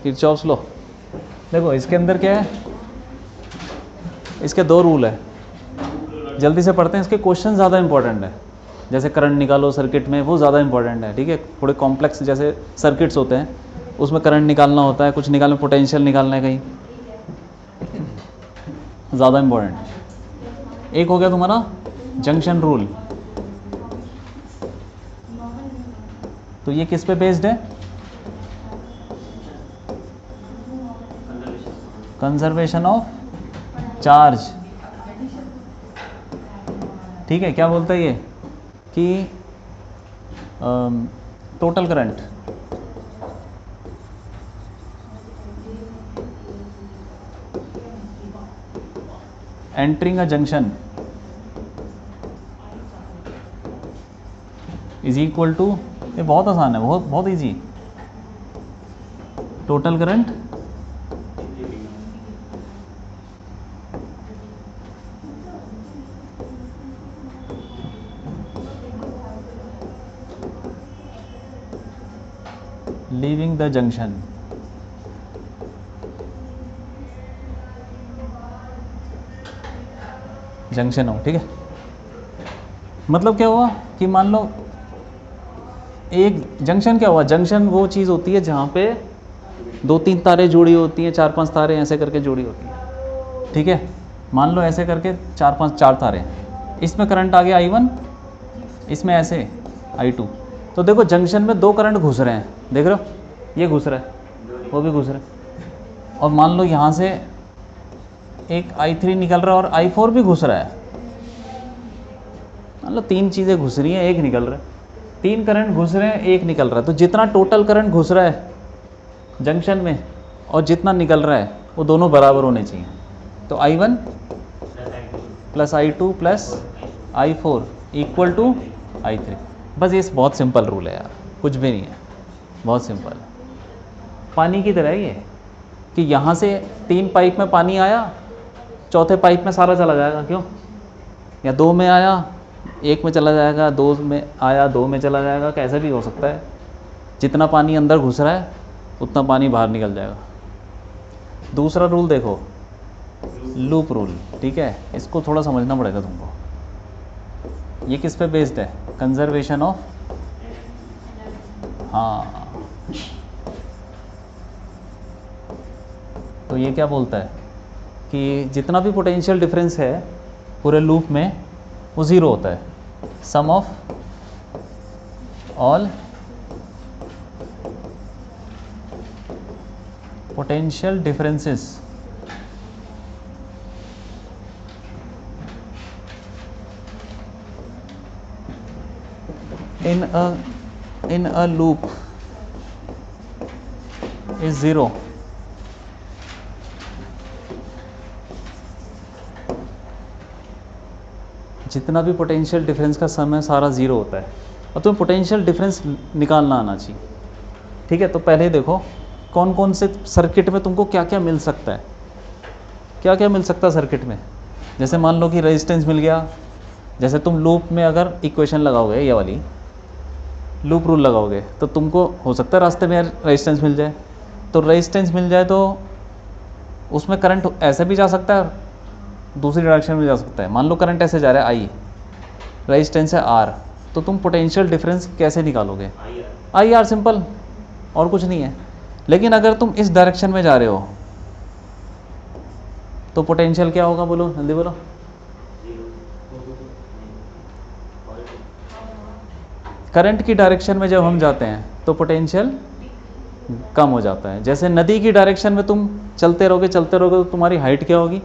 Kirchhoff's law. देखो इसके अंदर क्या है, इसके दो रूल है, जल्दी से पढ़ते हैं। इसके क्वेश्चन ज़्यादा इंपॉर्टेंट है, जैसे करंट निकालो सर्किट में, वो ज़्यादा इंपॉर्टेंट है, ठीक है। थोड़े कॉम्प्लेक्स जैसे सर्किट्स होते हैं, उसमें करंट निकालना होता है, कुछ निकालना, पोटेंशियल निकालना है कहीं, ज़्यादा इंपॉर्टेंट। एक हो गया तुम्हारा जंक्शन रूल, तो ये किस पे बेस्ड है? कंजर्वेशन ऑफ चार्ज, ठीक है। क्या बोलता है ये कि total current entering a junction is equal to, ये बहुत आसान है, बहुत बहुत easy, total current leaving the junction. Junction हो, ठीक है। मतलब क्या हुआ कि मान लो एक जंक्शन, क्या हुआ, जंक्शन वो चीज़ होती है जहाँ पे 2-3 तारें जुड़ी होती हैं, 4-5 तारें ऐसे करके जुड़ी होती हैं, ठीक है। मान लो ऐसे करके 4 तारें, इसमें करंट आ गया I1, इसमें ऐसे I2। तो देखो जंक्शन में 2 करंट घुस रहे हैं, देख रहे हो, ये घुस रहा है, वो भी घुस रहा है, और मान लो यहाँ से एक I3 निकल रहा है और I4 भी घुस रहा है। मान लो 3 चीज़ें घुस रही हैं, एक निकल रहा है, 3 करंट घुस रहे हैं, एक निकल रहा है। तो जितना टोटल करंट घुस रहा है जंक्शन में और जितना निकल रहा है वो दोनों बराबर होने चाहिए। तो I1 plus I2 plus I4 equal to I3। बस ये बहुत सिंपल रूल है यार, कुछ भी नहीं है, बहुत सिंपल है। पानी की तरह ये कि यहाँ से 3 पाइप में पानी आया, चौथे पाइप में सारा चला जाएगा, क्यों? या 2 में आया, 1 में चला जाएगा, 2 में आया, 2 में चला जाएगा, कैसे भी हो सकता है। जितना पानी अंदर घुस रहा है उतना पानी बाहर निकल जाएगा। दूसरा रूल देखो, लूप रूल, ठीक है। इसको थोड़ा समझना पड़ेगा तुमको। ये किस पे बेस्ड है? कंजर्वेशन ऑफ, हाँ। तो ये क्या बोलता है कि जितना भी पोटेंशियल डिफरेंस है पूरे लूप में वो ज़ीरो होता है। Sum of all potential differences in a loop is zero। जितना भी पोटेंशियल डिफरेंस का सम है सारा ज़ीरो होता है, और तुम्हें पोटेंशियल डिफरेंस निकालना आना चाहिए, ठीक है। तो पहले देखो कौन कौन से सर्किट में तुमको क्या क्या मिल सकता है, क्या क्या मिल सकता है सर्किट में। जैसे मान लो कि रेजिस्टेंस मिल गया, जैसे तुम लूप में अगर इक्वेशन लगाओगे, ये वाली लूप रूल लगाओगे, तो तुमको हो सकता है रास्ते में रेजिस्टेंस मिल जाए। तो रेजिस्टेंस मिल जाए तो उसमें करंट ऐसे भी जा सकता है, दूसरी डायरेक्शन में जा सकता है। मान लो करंट ऐसे जा रहा है I, रेजिस्टेंस है R, तो तुम पोटेंशियल डिफरेंस कैसे निकालोगे? IR, सिंपल, और कुछ नहीं है। लेकिन अगर तुम इस डायरेक्शन में जा रहे हो तो पोटेंशियल क्या होगा, बोलो जल्दी बोलो। करंट की डायरेक्शन में जब हम जाते हैं तो पोटेंशियल कम हो जाता है। जैसे नदी की डायरेक्शन में तुम चलते रहोगे तो तुम्हारी हाइट क्या होगी?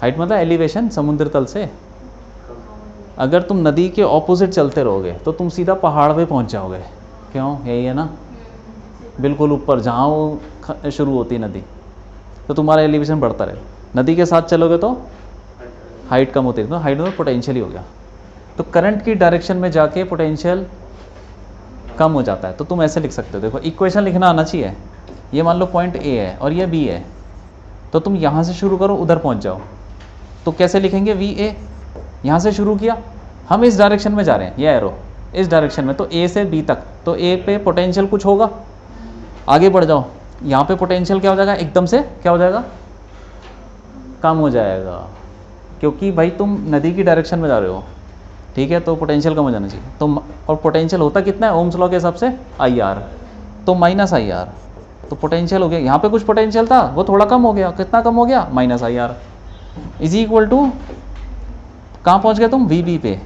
हाइट मतलब एलिवेशन समुद्र तल से। अगर तुम नदी के ऑपोजिट चलते रहोगे तो तुम सीधा पहाड़ पे पहुंच जाओगे। क्यों? यही है ना, बिल्कुल ऊपर जहाँ वो शुरू होती है नदी, तो तुम्हारा एलिवेशन बढ़ता रहे। नदी के साथ चलोगे तो हाइट कम होती है, तो हाइट में पोटेंशियल ही हो गया। तो करंट की डायरेक्शन में जाके पोटेंशियल कम हो जाता है। तो तुम ऐसे लिख सकते हो, देखो इक्वेशन लिखना आना चाहिए। ये मान लो पॉइंट ए है और ये बी है, तो तुम यहाँ से शुरू करो, उधर पहुँच जाओ। तो कैसे लिखेंगे? वी ए, यहाँ से शुरू किया, हम इस डायरेक्शन में जा रहे हैं, ये एरो इस डायरेक्शन में, तो ए से बी तक, तो ए पे पोटेंशियल कुछ होगा, आगे बढ़ जाओ, यहाँ पे पोटेंशियल क्या हो जाएगा, एकदम से क्या हो जाएगा, कम हो जाएगा, क्योंकि भाई तुम नदी की डायरेक्शन में जा रहे हो, ठीक है, तो पोटेंशियल कम हो जाना चाहिए। तो और पोटेंशियल होता कितना है ओम्स लॉ के हिसाब से, आई आर, तो माइनस आई आर, तो पोटेंशियल हो गया, यहाँ पे कुछ पोटेंशियल था वो थोड़ा कम हो गया, कितना कम हो गया, minus I R, is equal to कहाँ पहुँच गए तुम, वी बी पे।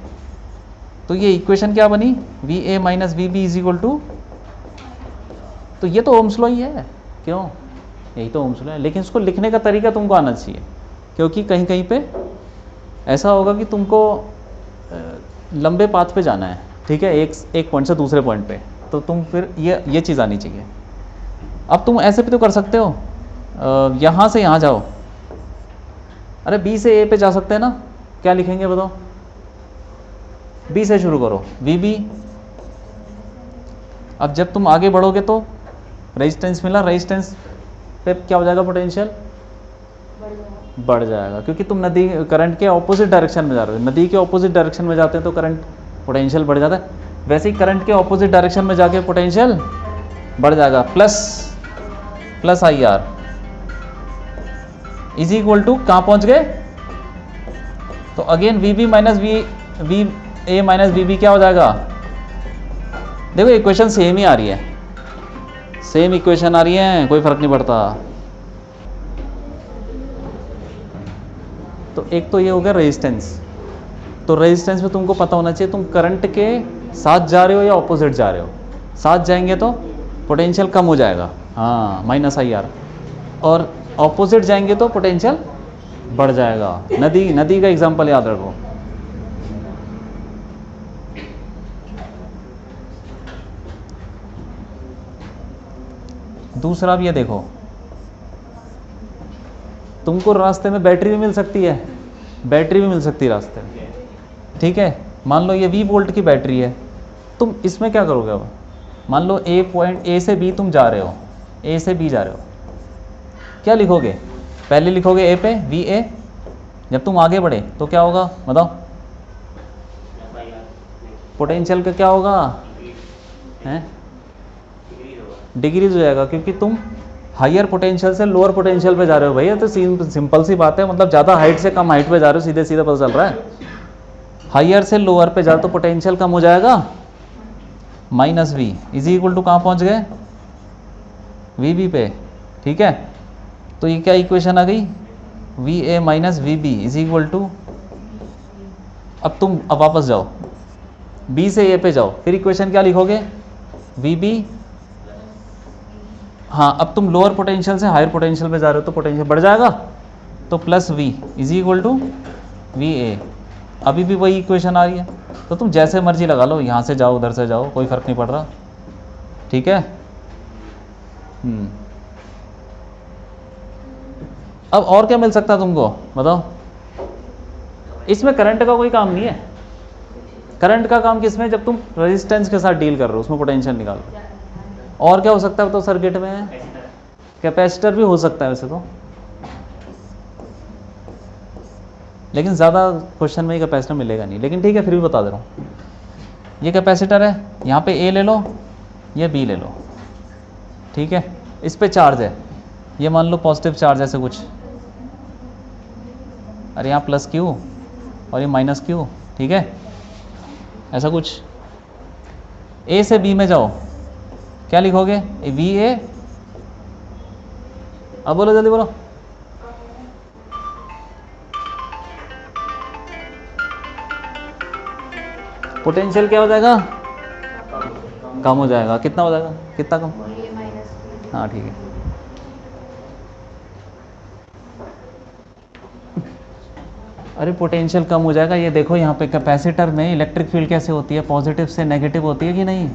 तो ये इक्वेशन क्या बनी, V A minus V B is equal to, तो ये तो ओम्स लॉ ही है, क्यों, यही तो ओम्स लॉ है, लेकिन इसको लिखने का तरीका तुमको आना चाहिए, क्योंकि कहीं कहीं पे ऐसा होगा कि तुमको लंबे पाथ पे जाना है, ठीक है, एक पॉइंट से दूसरे पॉइंट पे, तो तुम फिर ये चीज़ आनी चाहिए। अब तुम ऐसे भी तो कर सकते हो, यहाँ से यहाँ जाओ, अरे बी से ए पे जा सकते हैं ना, क्या लिखेंगे बताओ, बी से शुरू करो, वी बी। अब जब तुम आगे बढ़ोगे तो रेजिस्टेंस मिला, रेजिस्टेंस पे क्या हो जाएगा, पोटेंशियल बढ़ जाएगा, क्योंकि तुम नदी करंट के ऑपोजिट डायरेक्शन में जा रहे हो, नदी के ऑपोजिट डायरेक्शन में जाते हैं तो करंट पोटेंशियल बढ़ जाता है, वैसे ही करंट के ऑपोजिट डायरेक्शन में जाके पोटेंशियल बढ़ जाएगा, plus I R is equal to कहाँ पहुँच गए, तो again V B minus V A minus V B क्या हो जाएगा, देखो इक्वेशन सेम ही आ रही है, सेम इक्वेशन आ रही है, कोई फर्क नहीं पड़ता। तो एक तो ये हो गया रेजिस्टेंस, तो रेजिस्टेंस में तुमको पता होना चाहिए तुम करंट के साथ जा रहे हो या ऑपोजिट जा रहे हो, साथ जाएंगे तो पोटेंशियल कम हो जाएगा, हाँ माइनस आई आर, और ऑपोजिट जाएंगे तो पोटेंशियल बढ़ जाएगा। नदी का एग्जांपल याद रखो, दूसरा भी ये देखो, तुमको रास्ते में बैटरी भी मिल सकती है, बैटरी भी मिल सकती है रास्ते में, ठीक है, मान लो ये 20 वोल्ट की बैटरी है, तुम इसमें क्या करोगे, अब मान लो ए से बी तुम जा रहे हो, ए से बी जा रहे हो, क्या लिखोगे, पहले लिखोगे ए पे वी ए, जब तुम आगे बढ़े तो क्या होगा बताओ, पोटेंशियल का क्या होगा, हैं डिक्रीज हो जाएगा, क्योंकि तुम हायर पोटेंशियल से लोअर पोटेंशियल पे जा रहे हो भैया, तो सिंपल सी बात है, मतलब ज़्यादा हाइट से कम हाइट पे जा रहे हो, सीधे सीधे पता चल रहा है, हायर से लोअर पे जा तो पोटेंशियल कम हो जाएगा, minus V is equal to कहाँ पहुँच गए, वी बी पे, ठीक है, तो ये क्या इक्वेशन आ गई, V A minus V B is equal to, अब तुम अब वापस जाओ, बी से ए पे जाओ, फिर इक्वेशन क्या लिखोगे, वी बी, हाँ अब तुम लोअर पोटेंशियल से हायर पोटेंशियल पे जा रहे हो तो पोटेंशियल बढ़ जाएगा, तो plus V is equal to V A, अभी भी वही इक्वेशन आ रही है, तो तुम जैसे मर्जी लगा लो, यहाँ से जाओ उधर से जाओ, कोई फ़र्क नहीं पड़ रहा, ठीक है। अब और क्या मिल सकता है तुमको बताओ, इसमें करंट का कोई काम नहीं है, करंट का काम किसमें, जब तुम रेजिस्टेंस के साथ डील कर रहे हो, उसमें पोटेंशियल निकाल रहे हो। और क्या हो सकता है तो सर्किट में कैपेसिटर भी हो सकता है वैसे तो, लेकिन ज़्यादा क्वेश्चन में ये कैपेसिटर मिलेगा नहीं, लेकिन ठीक है फिर भी बता दे रहा हूँ, ये कैपेसिटर है, यहाँ पे ए ले लो, ये बी ले लो, ठीक है, इस पे चार्ज है, ये मान लो पॉजिटिव चार्ज ऐसे कुछ, अरे यहाँ प्लस क्यू और ये माइनस क्यू, ठीक है, ऐसा कुछ, ए से बी में जाओ, क्या लिखोगे, वी ए, अब बोलो जल्दी बोलो, पोटेंशियल क्या हो जाएगा, कम हो जाएगा, कितना हो जाएगा, कितना कम, हाँ ठीक है, अरे पोटेंशियल कम हो जाएगा, ये देखो यहाँ पे कैपेसिटर में इलेक्ट्रिक फील्ड कैसे होती है, पॉजिटिव से नेगेटिव होती है कि नहीं,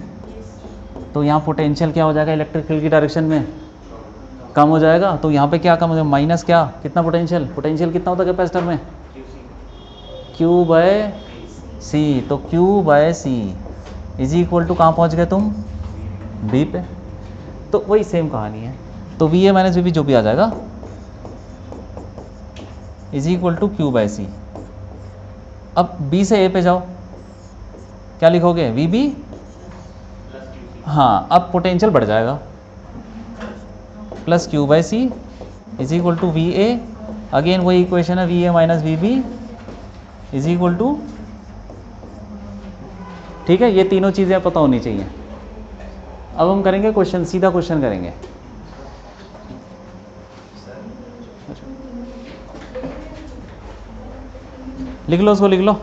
तो यहाँ पोटेंशियल क्या हो जाएगा, इलेक्ट्रिक फील्ड की डायरेक्शन में कम हो जाएगा, तो यहाँ पे क्या कम हो जाएगा, माइनस क्या, कितना पोटेंशियल कितना होता है कैपेसिटर में, Q बाय सी, तो Q by C is equal to कहाँ पहुँच गए तुम, B पे, तो वही सेम कहानी है, तो V A minus V B जो भी आ जाएगा is equal to Q by C. अब B से A पे जाओ, क्या लिखोगे, वी बी, हाँ अब पोटेंशियल बढ़ जाएगा, plus Q by C is equal to V A, again वही इक्वेशन है V A minus V B is equal to, ठीक है, ये तीनों चीज़ें पता होनी चाहिए। अब हम करेंगे क्वेश्चन, सीधा क्वेश्चन करेंगे। लिख लो उसको, लिख लो।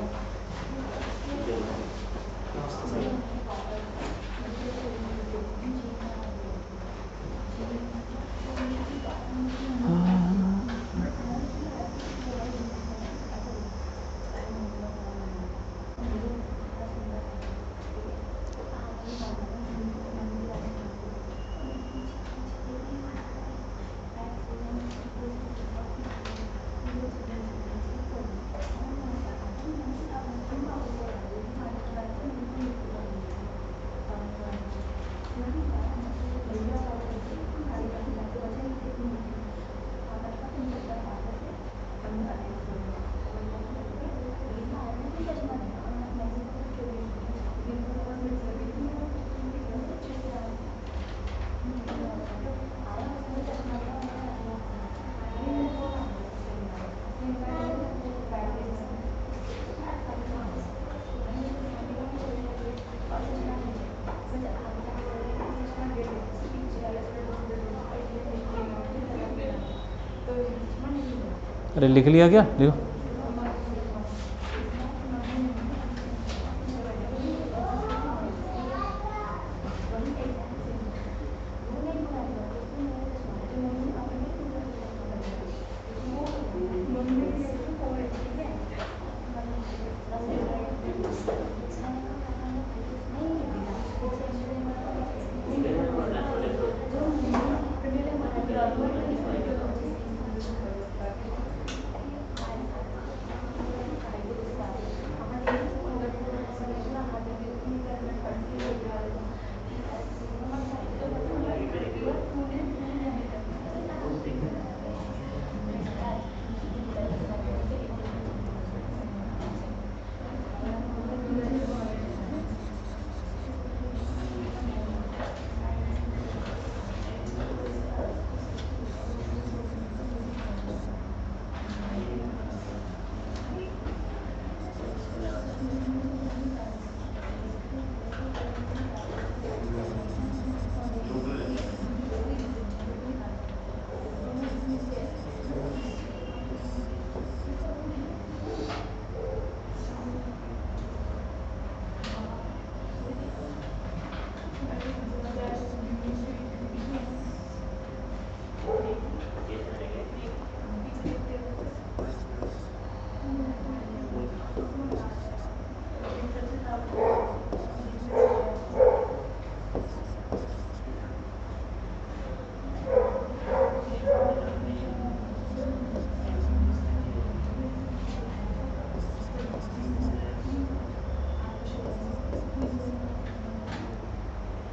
अरे लिख लिया क्या? लिखो।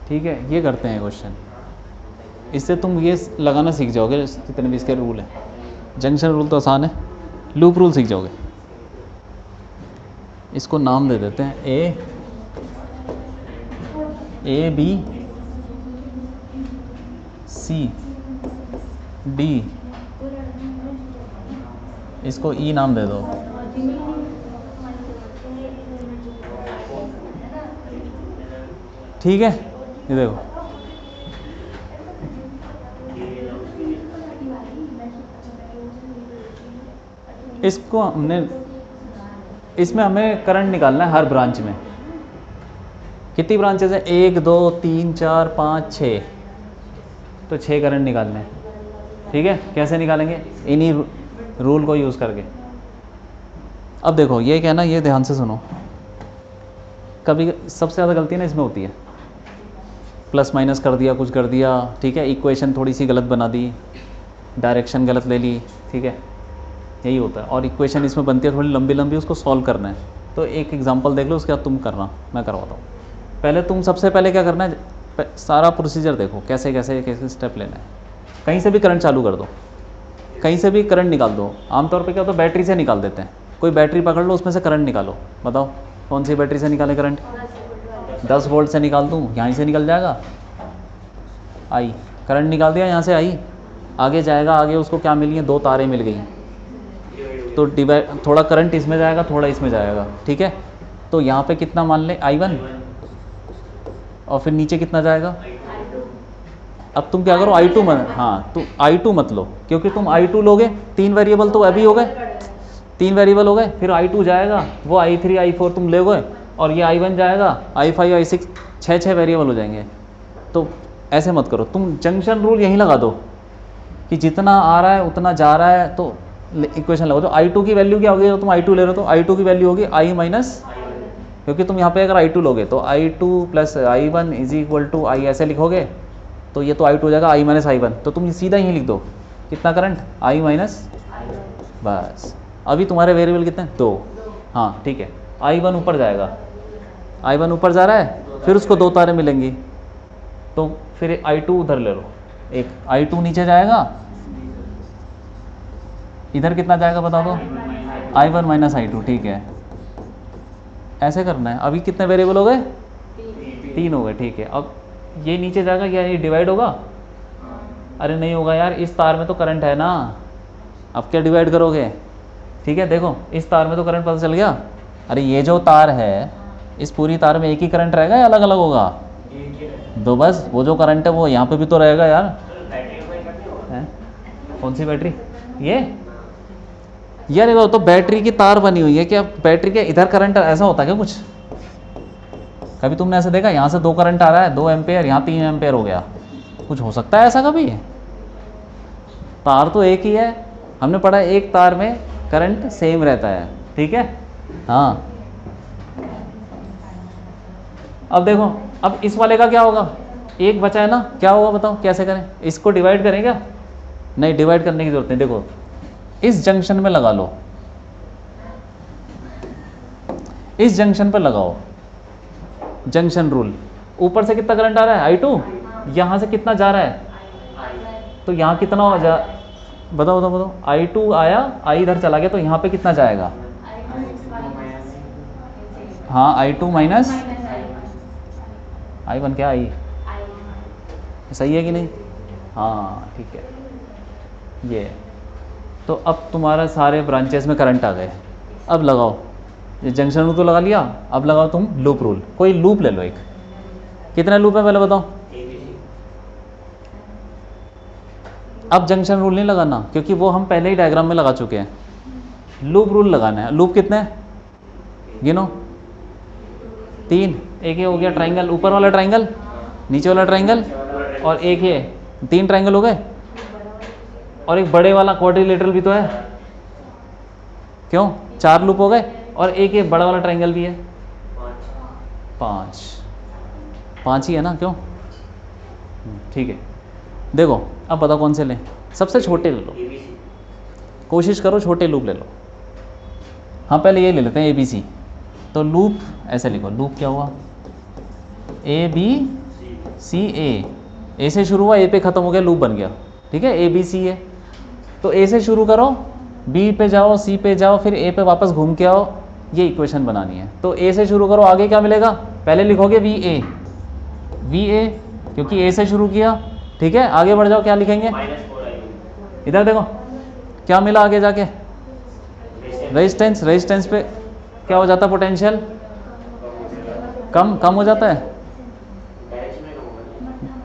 ठीक है, ये करते हैं क्वेश्चन। इससे तुम ये लगाना सीख जाओगे जितने भी इसके रूल हैं। जंक्शन रूल तो आसान है, लूप रूल सीख जाओगे। इसको नाम दे देते हैं ए बी सी डी, इसको ई नाम दे दो। ठीक है, ये देखो, इसको हमने, इसमें हमें करंट निकालना है हर ब्रांच में। कितनी ब्रांचेस है? 1 2 3 4 5 6, तो 6 करंट निकालने हैं। ठीक है, कैसे निकालेंगे? इन्हीं रूल को यूज़ करके। अब देखो, ये क्या ना, ये ध्यान से सुनो। कभी सबसे ज़्यादा गलती ना इसमें होती है, प्लस माइनस कर दिया, कुछ कर दिया, ठीक है, इक्वेशन थोड़ी सी गलत बना दी, डायरेक्शन गलत ले ली, ठीक है, यही होता है। और इक्वेशन इसमें बनती है थोड़ी लंबी लंबी, उसको सॉल्व करना है। तो एक एग्जांपल देख लो, उसके बाद तुम करना, मैं करवाता हूँ। पहले तुम सबसे पहले क्या करना है, सारा प्रोसीजर देखो, कैसे कैसे कैसे स्टेप लेना है। कहीं से भी करंट चालू कर दो, कहीं से भी करंट निकाल दो। आमतौर पे क्या होता है, बैटरी से निकाल देते हैं। कोई बैटरी पकड़ लो, उसमें से करंट निकालो। बताओ कौन सी बैटरी से निकाले करंट? 10 वोल्ट से निकाल दूँ, यहाँ से निकल जाएगा, आई, करंट निकाल दिया यहाँ से, आई, आगे जाएगा, आगे उसको क्या मिली है, 2 तारें मिल गई, तो डिवाइड, थोड़ा करंट इसमें जाएगा, थोड़ा इसमें जाएगा, ठीक है। तो यहाँ पे कितना मान लें, I1, और फिर नीचे कितना जाएगा। अब तुम क्या करो, I2 मत, हाँ तुम I2 मत लो, क्योंकि तुम I2 लोगे, 3 वेरिएबल तो अभी हो गए, 3 वेरिएबल हो गए, फिर I2 जाएगा, वो I3 I4 तुम ले गए, और ये I1 जाएगा, I5 I6, 6 वेरिएबल हो जाएंगे। तो ऐसे मत करो, तुम जंक्शन रूल यहीं लगा दो कि जितना आ रहा है उतना जा रहा है, तो इक्वेशन लगाओ। तो I2 की वैल्यू क्या होगी, तो तुम I2 ले रहे हो तो I2 की वैल्यू होगी I माइनस, क्योंकि तुम यहाँ पे अगर I2 लोगे तो I2 plus I1 is equal to I ऐसे लिखोगे, तो ये तो I2 हो जाएगा I माइनस I1, तो तुम सीधा यहीं लिख दो कितना करंट, I माइनस, बस। अभी तुम्हारे वेरिएबल कितने, 2, हाँ ठीक है। I1 ऊपर जाएगा, I1 ऊपर जा रहा है, फिर उसको 2 तारें मिलेंगी, तो फिर I2 उधर ले लो, एक I2 नीचे जाएगा, इधर कितना जाएगा बता दो, I1 माइनस I2, ठीक है। ऐसे करना है। अभी कितने वेरिएबल हो गए, 3 हो गए, ठीक है। अब ये नीचे जाएगा, या ये डिवाइड होगा, अरे नहीं होगा यार, इस तार में तो करंट है ना, अब क्या डिवाइड करोगे, ठीक है। देखो इस तार में तो करंट पता चल गया, अरे ये जो तार है, इस पूरी तार में एक ही करंट रहेगा या अलग अलग होगा, तो बस वो जो करंट है वो यहाँ पे भी तो रहेगा यार, है? कौन सी बैटरी, ये यार, ये तो बैटरी की तार बनी हुई है, क्या बैटरी के इधर करंट ऐसा होता है क्या कुछ, कभी तुमने ऐसे देखा, यहाँ से 2 करंट आ रहा है, 2 एम्पेयर, यहाँ 3 एम्पेयर हो गया, कुछ हो सकता है ऐसा कभी, तार तो एक ही है, हमने पढ़ा है एक तार में करंट सेम रहता है, ठीक है। हाँ अब देखो, अब इस वाले का क्या होगा, एक बचा है ना, क्या होगा बताओ, कैसे करें, इसको डिवाइड करें क्या, नहीं डिवाइड करने की जरूरत नहीं। देखो इस जंक्शन में लगा लो, इस जंक्शन पर लगाओ जंक्शन रूल, ऊपर से कितना करंट आ रहा है I2, यहाँ से कितना जा रहा है, तो यहाँ कितना हो जा, बताओ बताओ बताओ, I2 आया, I इधर चला गया, तो यहाँ पे कितना जाएगा, हाँ I2 माइनस I1, क्या I, सही है कि नहीं, हाँ ठीक है। ये तो अब तुम्हारा सारे ब्रांचेस में करंट आ गए, अब लगाओ, ये जंक्शन रूल तो लगा लिया, अब लगाओ तुम लूप रूल, कोई लूप ले लो एक, कितने लूप है पहले बताओ। अब जंक्शन रूल नहीं लगाना, क्योंकि वो हम पहले ही डायग्राम में लगा चुके हैं, लूप रूल लगाना है। लूप कितने हैं, गिनो, 3, एक ये हो गया ट्राइंगल, ऊपर वाला ट्राइंगल, नीचे वाला ट्राइंगल, और एक ये, 3 ट्राइंगल हो गए, और एक बड़े वाला क्वाड्रिलेटरल भी तो है, क्यों 4 लूप हो गए, और एक ये बड़ा वाला ट्राइंगल भी है, 5 ही है ना, क्यों, ठीक है। देखो अब बताओ कौन से लें, सबसे छोटे ले लो, कोशिश करो छोटे लूप ले लो। हाँ पहले ये ले लेते हैं ABC, तो लूप ऐसे लिखो, लूप क्या हुआ, ABCA, A से शुरू हुआ, A पे ख़त्म हो गया, लूप बन गया, ठीक है। ABC है, तो A से शुरू करो, B पे जाओ, C पे जाओ, फिर A पे वापस घूम के आओ, ये इक्वेशन बनानी है। तो A से शुरू करो, आगे क्या मिलेगा, पहले लिखोगे VA, क्योंकि A से शुरू किया, ठीक है। आगे बढ़ जाओ, क्या लिखेंगे, इधर देखो क्या मिला आगे जाके, रेजिस्टेंस, रेजिस्टेंस पे क्या हो जाता है, पोटेंशियल कम हो जाता है,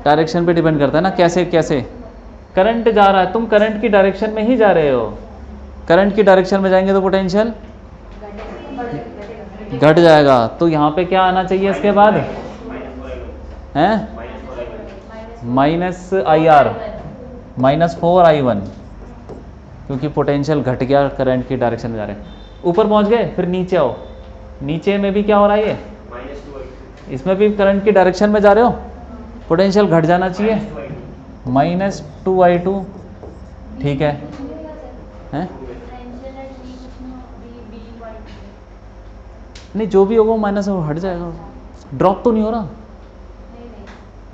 डायरेक्शन पे डिपेंड करता है ना, कैसे कैसे करंट जा रहा है, तुम करंट की डायरेक्शन में ही जा रहे हो, करंट की डायरेक्शन में जाएंगे तो पोटेंशियल घट जाएगा, तो यहाँ पे क्या आना चाहिए इसके बाद, हैं -IR, -4I1, क्योंकि पोटेंशियल घट गया, करंट की डायरेक्शन में जा रहे हैं। ऊपर पहुँच गए, फिर नीचे आओ, नीचे में भी क्या हो रहा है, ये इसमें भी करंट की डायरेक्शन में जा रहे हो, पोटेंशियल घट जाना चाहिए, -2I2, ठीक है, हैं नहीं जो भी होगा वो माइनस हट जाएगा, ड्रॉप तो नहीं हो रहा,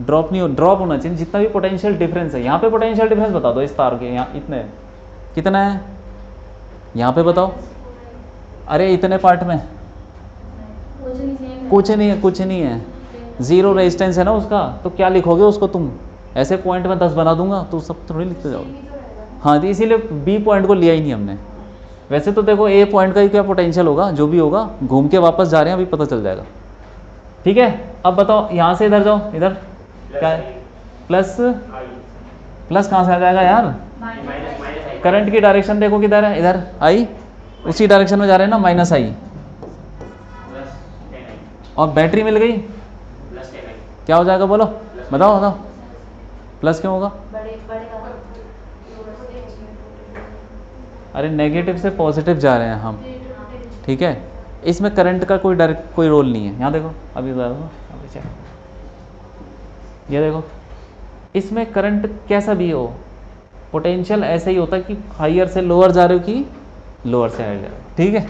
ड्रॉप नहीं हो, ड्रॉप होना चाहिए, जितना भी पोटेंशियल डिफरेंस है। यहाँ पे पोटेंशियल डिफरेंस बता दो इस तार के, यहाँ इतने कितना है, यहाँ पे बताओ, अरे इतने पार्ट में कुछ नहीं है, 0 रेजिस्टेंस है ना उसका, तो क्या लिखोगे उसको तुम, ऐसे पॉइंट में 10 बना दूंगा तो सब थोड़ी लिखते जाओगे। हाँ तो इसीलिए बी पॉइंट को लिया ही नहीं हमने। वैसे तो देखो ए पॉइंट का ही क्या पोटेंशियल होगा, जो भी होगा घूम के वापस जा रहे हैं अभी पता चल जाएगा। ठीक है, अब बताओ यहाँ से इधर जाओ, इधर क्या है प्लस, प्लस कहाँ से आ जाएगा यार, करंट की डायरेक्शन देखो किधर है, इधर आई, उसी डायरेक्शन में जा रहे हैं ना, माइनस आई, और बैटरी मिल गई, क्या हो जाएगा बोलो, बताओ बताओ, प्लस क्यों होगा? अरे नेगेटिव से पॉजिटिव जा रहे हैं हम, ठीक है, इसमें करंट का कोई डायरेक्ट कोई रोल नहीं है। यहाँ देखो अभी ये देखो, इसमें करंट कैसा भी हो, पोटेंशियल ऐसा ही होता है कि हायर से लोअर जा रहे हो कि लोअर से हायर जा रहे हो। ठीक है,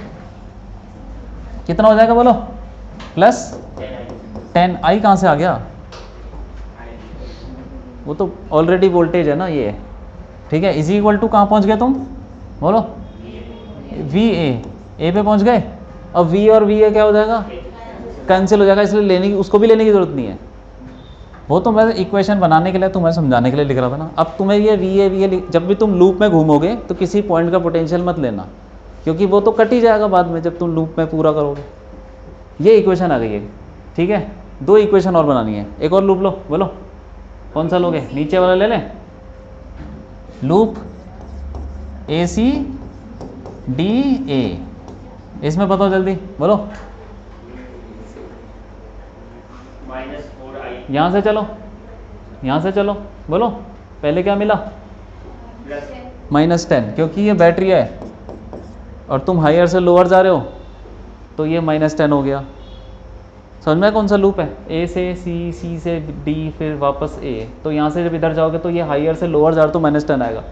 कितना हो जाएगा बोलो, प्लस 10 आई कहाँ से आ गया, वो तो ऑलरेडी वोल्टेज है ना ये। ठीक है, इज इक्वल टू कहाँ पहुँच गए तुम बोलो, वी ए पे पहुँच गए। अब वी और वी ए क्या हो जाएगा, कैंसिल हो जाएगा, इसलिए लेने की उसको भी लेने की जरूरत नहीं है। वो तो मैं इक्वेशन बनाने के लिए तुम्हें समझाने के लिए लिख रहा था ना। अब तुम्हें ये वी ए जब भी तुम लूप में घूमोगे तो किसी पॉइंट का पोटेंशियल मत लेना, क्योंकि वो तो कट ही जाएगा बाद में जब तुम लूप में पूरा करोगे। ये इक्वेशन आ गई है। ठीक है, 2 इक्वेशन और बनानी है, एक और लूप लो, बोलो कौन सा लोगे, नीचे वाला ले लें, loop A C D A, इसमें बताओ जल्दी बोलो, यहाँ से चलो, यहाँ से चलो, बोलो पहले क्या मिला, -10, क्योंकि ये बैटरी है और तुम हायर से लोअर जा रहे हो तो ये -10 हो गया। समझ में कौन सा लूप है, ए से सी, सी से डी, फिर वापस ए, तो यहाँ से जब इधर जाओगे तो ये हायर से लोअर जा रहे तो -10 आएगा।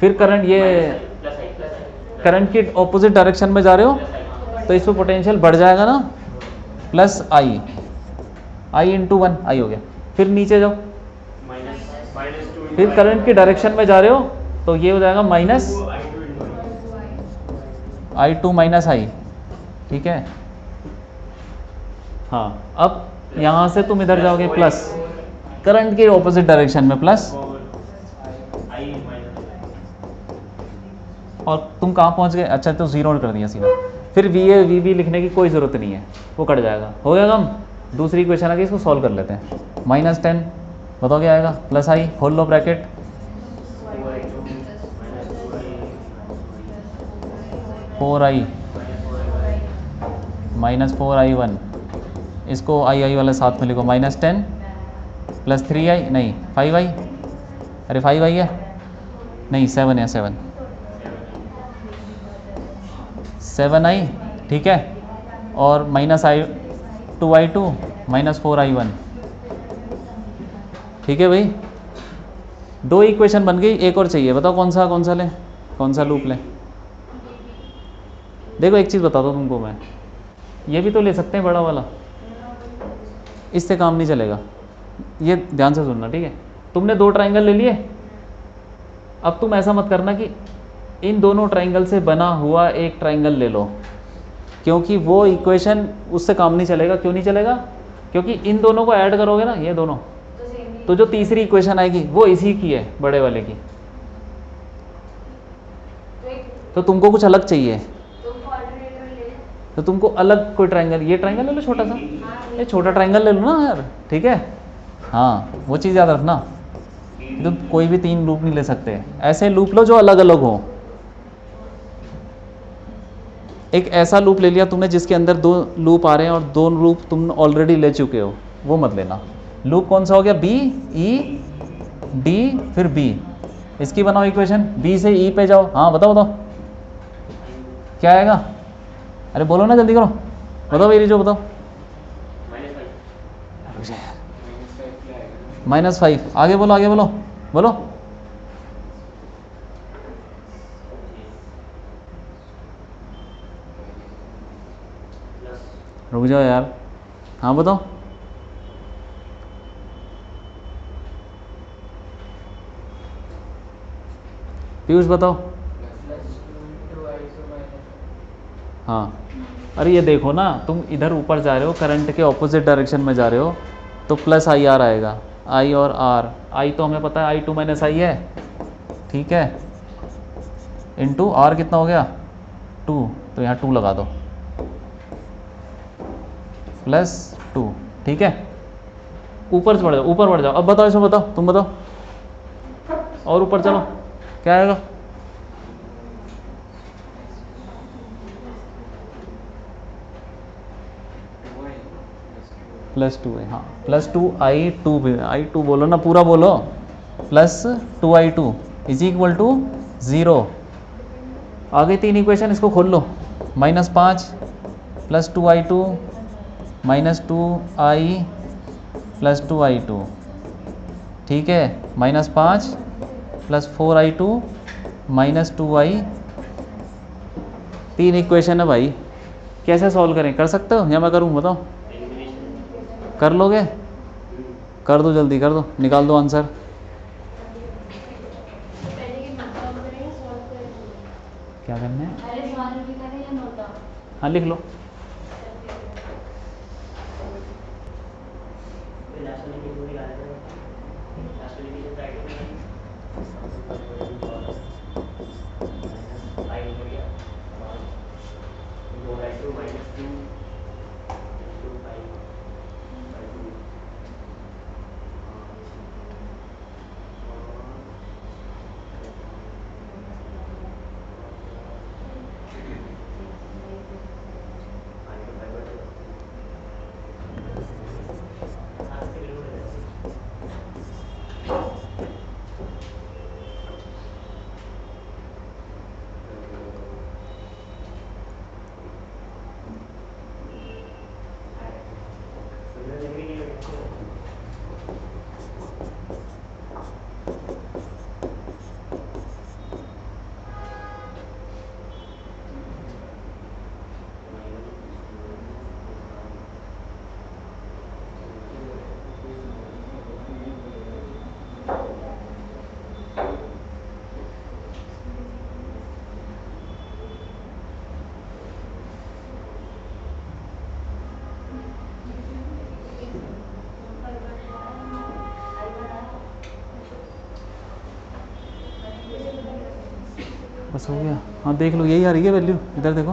फिर करंट, ये करंट की ऑपोजिट डायरेक्शन में जा रहे हो तो इसमें पोटेंशियल बढ़ जाएगा ना, प्लस आई, आई इंटू 1 आई हो गया। फिर नीचे जाओ, फिर करंट की डायरेक्शन में जा रहे हो तो ये हो जाएगा माइनस I2 माइनस आई। ठीक है, हाँ अब यहाँ से तुम इधर जाओगे प्लस, करंट के ऑपोजिट डायरेक्शन में प्लस, और तुम कहाँ पहुँच गए, अच्छा तो 0 कर दिया सीधा। फिर वी ए वी बी लिखने की कोई ज़रूरत नहीं है, वो कट जाएगा, हो गया हम। दूसरी इक्वेशन आ गई, इसको सॉल्व कर लेते हैं। -10 बताओ क्या आएगा, प्लस आई, खोल लो ब्रैकेट, -4i -4i1, इसको आई वाले साथ में लिखो, -10 प्लस 3i नहीं 5i, अरे 5i है नहीं 7 है, 7i, ठीक है, और -2i2 -4i1। ठीक है भाई, 2 इक्वेशन बन गई, एक और चाहिए, बताओ कौन सा लें, कौन सा लूप लें। देखो एक चीज़ बताता हूँ तुमको मैं, ये भी तो ले सकते हैं बड़ा वाला, इससे काम नहीं चलेगा, ये ध्यान से सुनना। ठीक है, तुमने 2 ट्राइंगल ले लिए, अब तुम ऐसा मत करना कि इन दोनों ट्राइंगल से बना हुआ एक ट्राइंगल ले लो, क्योंकि वो इक्वेशन उससे काम नहीं चलेगा। क्यों नहीं चलेगा, क्योंकि इन दोनों को ऐड करोगे ना, ये दोनों, तो जो तीसरी इक्वेशन आएगी वो इसी की है, बड़े वाले की। तो तुमको कुछ अलग चाहिए, तो तुमको अलग कोई ट्राइंगल, ये ट्राइंगल ले लो छोटा सा, ये छोटा ट्राइंगल ले लो ना यार। ठीक है, हाँ वो चीज़ याद रखना, तो कोई भी 3 लूप नहीं ले सकते, ऐसे लूप लो जो अलग अलग हो। एक ऐसा लूप ले लिया तुमने जिसके अंदर 2 लूप आ रहे हैं और 2 लूप तुम ऑलरेडी ले चुके हो, वो मत लेना। लूप कौन सा हो गया, बी ई डी फिर बी, इसकी बनाओ इक्वेशन, बी से ई पे जाओ। हाँ बताओ बताओ क्या आएगा, अरे बोलो ना जल्दी करो, बताओ मेरी जो बताओ, -5, आगे बोलो आगे बोलो बोलो, रुक जाओ यार, हाँ बताओ, पीयूष बताओ। हाँ, अरे ये देखो ना, तुम इधर ऊपर जा रहे हो, करंट के ऑपोजिट डायरेक्शन में जा रहे हो तो +IR आएगा, आई और आर, आई तो हमें पता है आई टू माइनस आई है, ठीक है, इंटू आर कितना हो गया 2, तो यहाँ 2 लगा दो प्लस 2, ठीक है। ऊपर से बढ़ जाओ, ऊपर बढ़ जाओ, अब बताओ, इसमें बताओ, तुम बताओ, और ऊपर चलो, क्या आएगा? +2 है, हाँ +2i2 भी, i2 बोलो ना, पूरा बोलो, +2i2 इज इक्वल टू 0। आ गई 3 इक्वेशन, इसको खोल लो, -5 +2i2 -2i +2i2, ठीक है, -5 +4i2 -2i। 3 इक्वेशन है भाई, कैसे सॉल्व करें? कर सकते हो या मैं करूँ, बताओ? कर लोगे? कर दो, जल्दी कर दो, निकाल दो आंसर। क्या करना है? हाँ लिख लो। बस हो गया। हाँ देख लो, यही आ रही है वैल्यू, इधर देखो।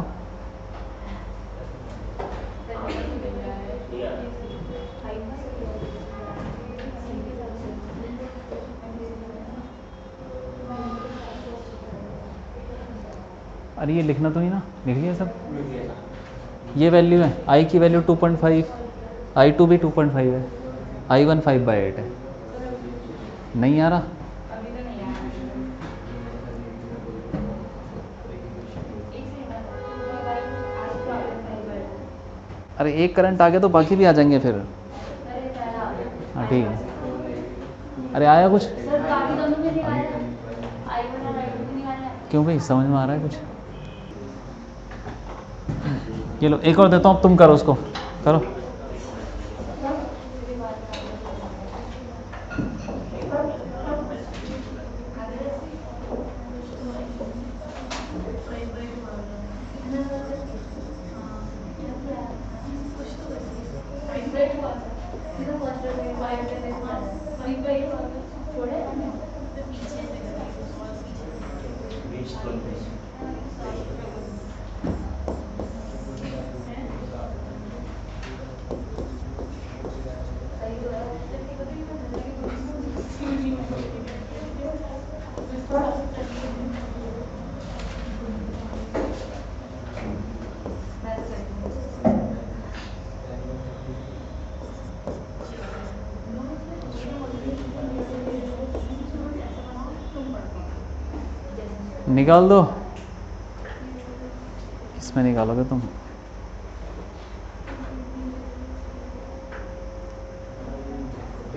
अरे ये लिखना तो नहीं ना, लिख लिया सब? ये वैल्यू है, आई की वैल्यू 2.5, i2 भी 2.5 है, i1 5/8 है। नहीं आ रहा? अरे एक करंट आ गया तो बाकी भी आ जाएंगे फिर। हाँ ठीक है। अरे आया कुछ? क्यों भाई, समझ में आ रहा है कुछ? ये लो, एक और देता हूँ, अब तुम करो उसको, करो। निकाल दो। किसमें निकालोगे तुम?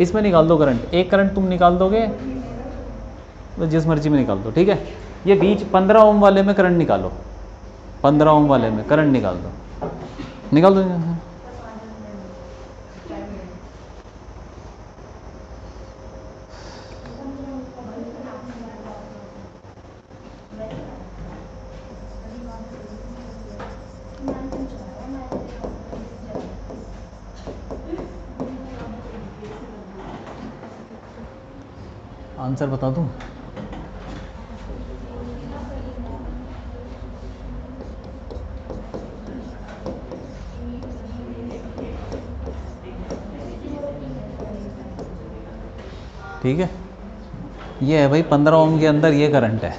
इसमें निकाल दो करंट, एक करंट तुम निकाल दोगे तो जिस मर्जी में निकाल दो, ठीक है। ये बीच 15 ओम वाले में करंट निकालो, 15 ओम वाले में करंट निकाल दो, निकाल दो। आंसर बता दूं? ठीक है, ये है भाई 15 ओम के अंदर ये करंट है,